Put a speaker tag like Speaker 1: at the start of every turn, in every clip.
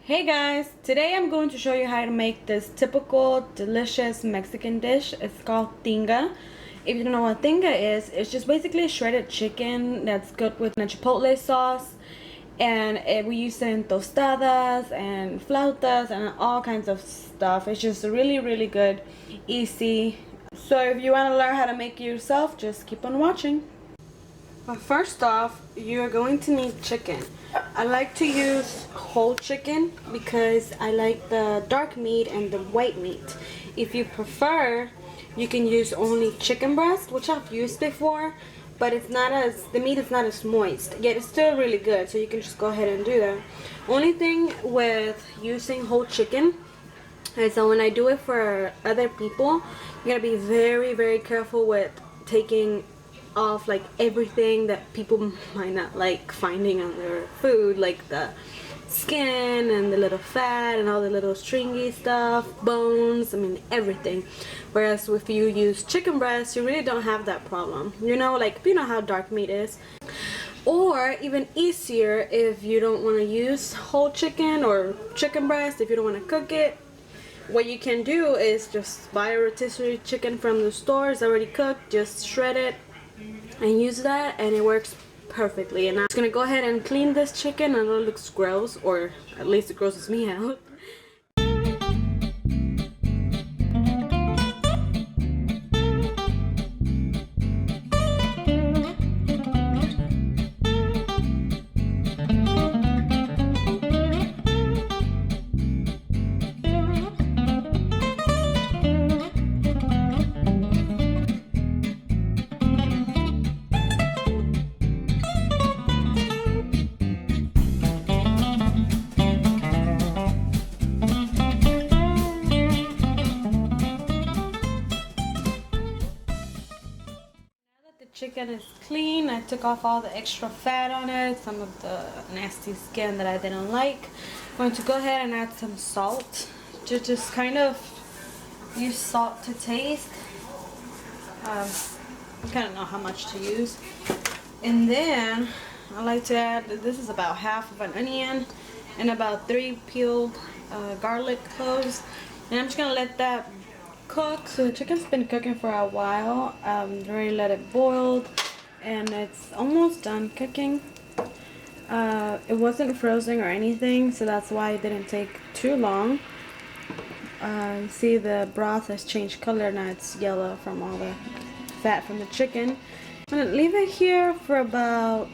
Speaker 1: Hey guys, today I'm going to show you how to make this typical delicious Mexican dish. It's called tinga. If you don't know what tinga is, it's just basically shredded chicken that's good with a chipotle sauce. And we use it in tostadas and flautas and all kinds of stuff. It's just really good, easy. So if you want to learn how to make it yourself, just keep on watching. But first off, you're going to need chicken. I like to use whole chicken because I like the dark meat and the white meat. If you prefer, you can use only chicken breast, which I've used before, but the meat is not as moist, yet it's still really good, so you can just go ahead and do that. Only thing with using whole chicken is that when I do it for other people, you gotta be very careful with taking off like everything that people might not like finding on their food, like the skin and the little fat and all the little stringy stuff, bones, I mean everything. Whereas if you use chicken breast, you really don't have that problem. You know how dark meat is. Or even easier, if you don't want to use whole chicken or chicken breast, if you don't want to cook it, what you can do is just buy a rotisserie chicken from the store. It's already cooked, just shred it and use that, and it works perfectly. And I'm just gonna go ahead and clean this chicken. I know it looks gross, or at least it grosses me out. Chicken is clean. I took off all the extra fat on it, some of the nasty skin that I didn't like. I'm going to go ahead and add some salt to just kind of use salt to taste. I kind of know how much to use. And then I like to add, this is about half of an onion and about 3 peeled garlic cloves. And I'm just going to let that cook. So the chicken's been cooking for a while. Already let it boil and it's almost done cooking. It wasn't frozen or anything, so that's why it didn't take too long. You see the broth has changed color, now it's yellow from all the fat from the chicken. I'm gonna leave it here for about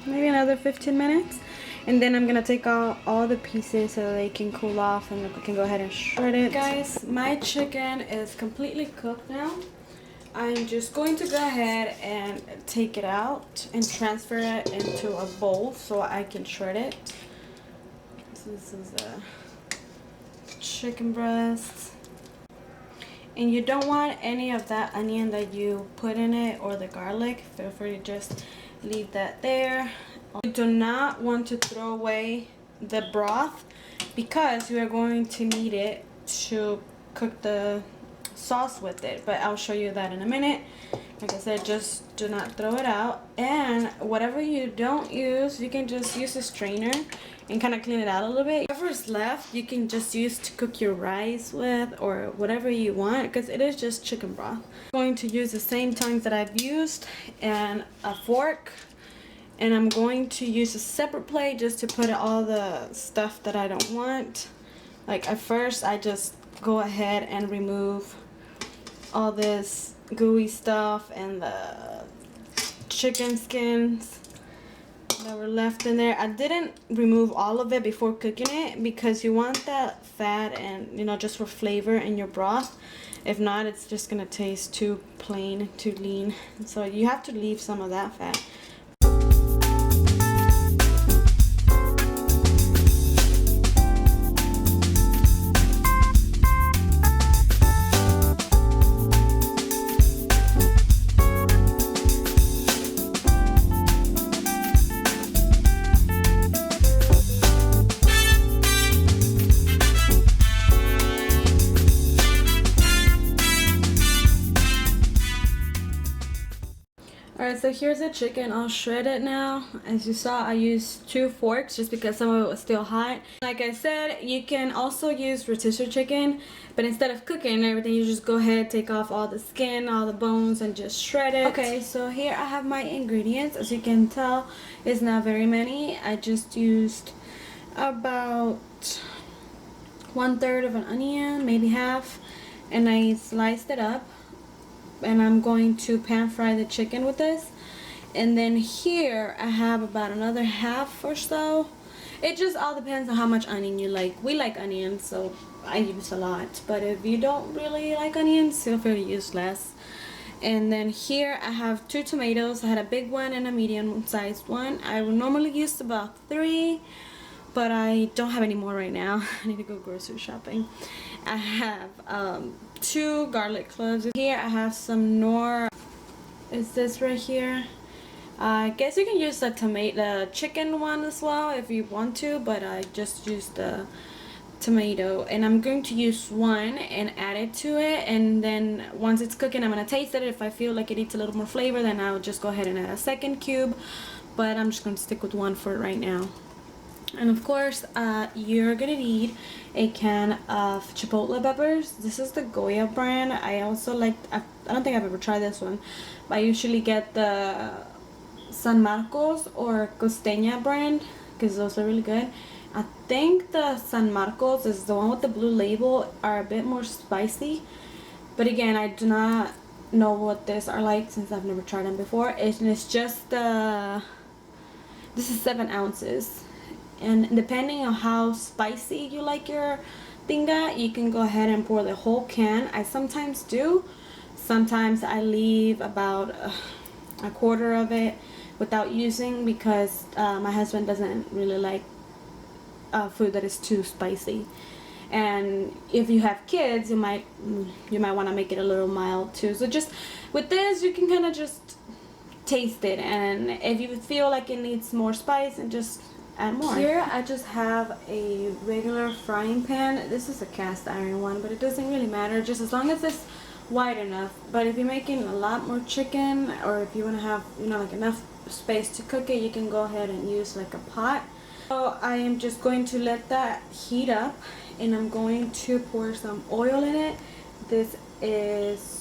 Speaker 1: maybe another 15 minutes. And then I'm gonna take out all the pieces so they can cool off and we can go ahead and shred it. Guys, my chicken is completely cooked now. I'm just going to go ahead and take it out and transfer it into a bowl so I can shred it. So this is a chicken breast. And you don't want any of that onion that you put in it or the garlic. Feel free to just leave that there. You do not want to throw away the broth because we are going to need it to cook the sauce with it, but I'll show you that in a minute. Like I said, just do not throw it out. And whatever you don't use, you can just use a strainer and kind of clean it out a little bit. Whatever's left, you can just use to cook your rice with or whatever you want, because it is just chicken broth. I'm going to use the same tongs that I've used and a fork. And I'm going to use a separate plate just to put all the stuff that I don't want. Like at first, I just go ahead and remove all this gooey stuff and the chicken skins that were left in there. I didn't remove all of it before cooking it because you want that fat and just for flavor in your broth. If not, it's just gonna taste too plain, too lean. So you have to leave some of that fat. Alright, so here's the chicken all shredded now. As you saw, I used 2 forks just because some of it was still hot. Like I said, you can also use rotisserie chicken, but instead of cooking everything, you just go ahead, take off all the skin, all the bones, and just shred it. Okay, so here I have my ingredients. As you can tell, it's not very many. I just used about 1/3 of an onion, maybe half, and I sliced it up. And I'm going to pan fry the chicken with this. And then here I have about another half or so. It just all depends on how much onion you like. We like onions, so I use a lot. But if you don't really like onions, feel free to use less. And then here I have 2 tomatoes. I had a big one and a medium sized one. I would normally use about 3, but I don't have any more right now. I need to go grocery shopping. I have 2 garlic cloves. Here I have some Knorr. Is this right here? I guess you can use the chicken one as well if you want to, but I just used the tomato. And I'm going to use 1 and add it to it, and then once it's cooking I'm going to taste it. If I feel like it needs a little more flavor, then I'll just go ahead and add a 2nd cube, but I'm just going to stick with 1 for right now. And of course, you're gonna need a can of chipotle peppers. This is the Goya brand. I also like, I don't think I've ever tried this one, but I usually get the San Marcos or Costeña brand because those are really good. I think the San Marcos is the one with the blue label, are a bit more spicy, but again, I do not know what these are like since I've never tried them before. It's just this is 7 ounces. And depending on how spicy you like your tinga, you can go ahead and pour the whole can. I sometimes do. Sometimes I leave about a quarter of it without using because my husband doesn't really like food that is too spicy. And if you have kids, you might want to make it a little mild too. So just with this, you can kind of just taste it, and if you feel like it needs more spice, and just add more. Here I just have a regular frying pan. This is a cast iron one, but it doesn't really matter, just as long as it's wide enough. But if you're making a lot more chicken, or if you want to have, like enough space to cook it, you can go ahead and use like a pot. So I am just going to let that heat up, and I'm going to pour some oil in it. This is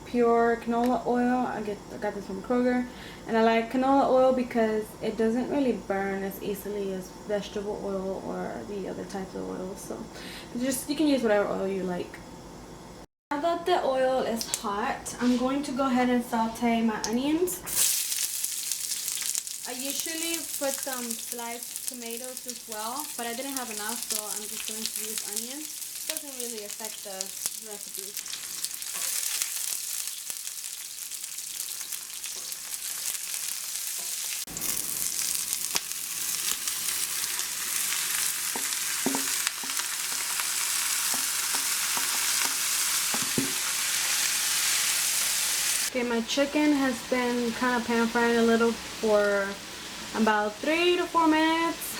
Speaker 1: pure canola oil. I got this from Kroger, and I like canola oil because it doesn't really burn as easily as vegetable oil or the other types of oils. So you can use whatever oil you like. Now that the oil is hot, I'm going to go ahead and saute my onions. I usually put some sliced tomatoes as well, but I didn't have enough, so I'm just going to use onions. It doesn't really affect the recipe. Okay, my chicken has been kind of pan fried a little for about 3 to 4 minutes,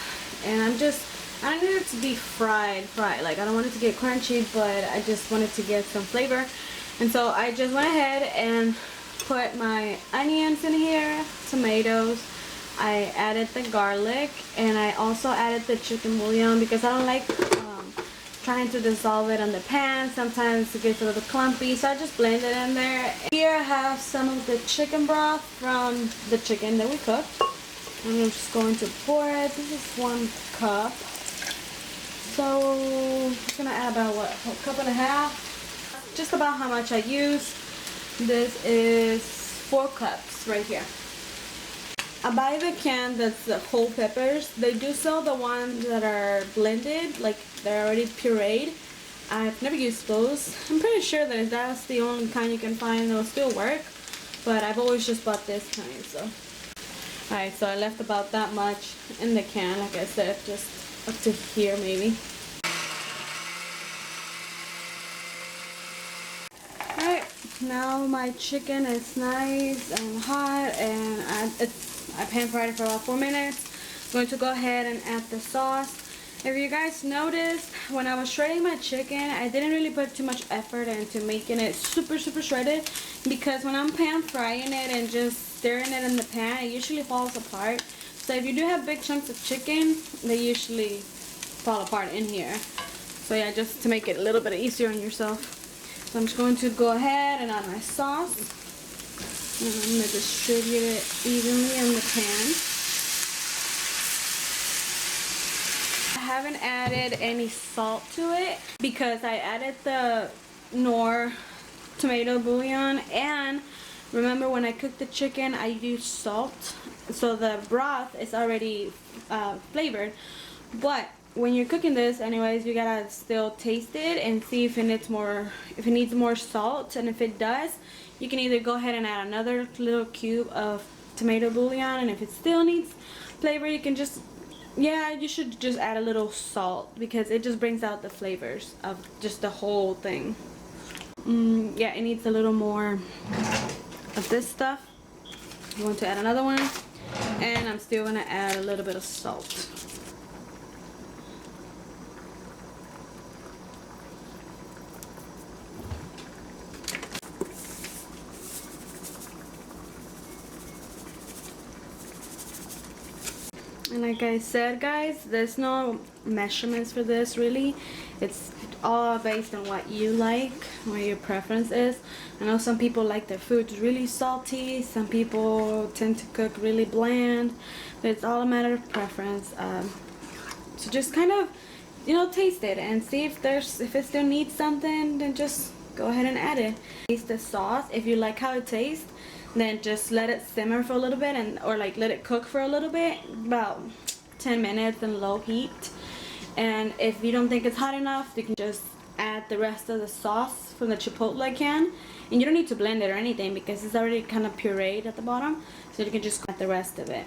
Speaker 1: and I don't need it to be fried, like I don't want it to get crunchy, but I just wanted to get some flavor. And so I just went ahead and put my onions in here, tomatoes, I added the garlic, and I also added the chicken bouillon because I don't like trying to dissolve it on the pan. Sometimes it gets a little clumpy, so I just blend it in there. Here I have some of the chicken broth from the chicken that we cooked, and I'm just going to pour it. This is 1 cup, so I'm gonna add about a cup and a half, just about how much I use. This is 4 cups right here. I buy the can that's the whole peppers. They do sell the ones that are blended, like they're already pureed. I've never used those. I'm pretty sure that that's the only kind you can find that will still work, but I've always just bought this kind. So alright, so I left about that much in the can, like I said, just up to here maybe. Alright, now my chicken is nice and hot, and I pan fried it for about 4 minutes. I'm going to go ahead and add the sauce. If you guys noticed, when I was shredding my chicken, I didn't really put too much effort into making it super shredded, because when I'm pan frying it and just stirring it in the pan, it usually falls apart. So if you do have big chunks of chicken, they usually fall apart in here. So yeah, just to make it a little bit easier on yourself. So I'm just going to go ahead and add my sauce. And I'm going to distribute it evenly in the pan. I haven't added any salt to it because I added the Knorr tomato bouillon, and remember when I cooked the chicken I used salt, so the broth is already flavored. But when you're cooking this anyways, you gotta still taste it and see if it needs more salt, and if it does, you can either go ahead and add another little cube of tomato bouillon, and if it still needs flavor, you can just, yeah, you should just add a little salt, because it just brings out the flavors of just the whole thing. Yeah, it needs a little more of this stuff. I'm going to add another one, and I'm still going to add a little bit of salt. And like I said, guys, there's no measurements for this really. It's all based on what you like, what your preference is. I know some people like their foods really salty, some people tend to cook really bland, but it's all a matter of preference. So just kind of, you know, taste it and see if it still needs something, then just go ahead and add it. Taste the sauce. If you like how it tastes, then just let it simmer for a little bit, or like let it cook for a little bit, about 10 minutes in low heat. And if you don't think it's hot enough, you can just add the rest of the sauce from the Chipotle can, and you don't need to blend it or anything because it's already kind of pureed at the bottom, so you can just add the rest of it.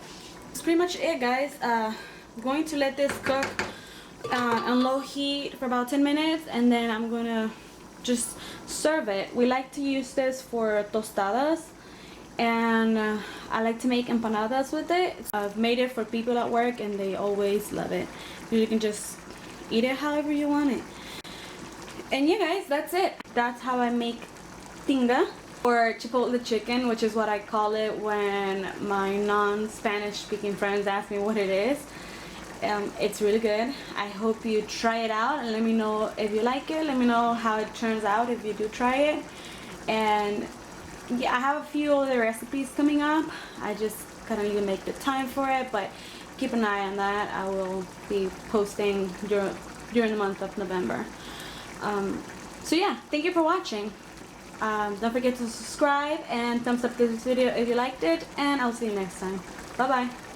Speaker 1: That's pretty much it, guys. I'm going to let this cook on low heat for about 10 minutes, and then I'm gonna just serve it. We like to use this for tostadas, and I like to make empanadas with it. I've made it for people at work and they always love it. You can just eat it however you want it. And yeah, guys, that's it. That's how I make tinga, or chipotle chicken, which is what I call it when my non-Spanish speaking friends ask me what it is. It's really good. I hope you try it out and let me know if you like it. Let me know how it turns out if you do try it. And yeah, I have a few other recipes coming up. I just kind of need to make the time for it, but keep an eye on that. I will be posting during the month of November. So yeah, thank you for watching. Don't forget to subscribe and thumbs up this video if you liked it, and I'll see you next time. Bye bye.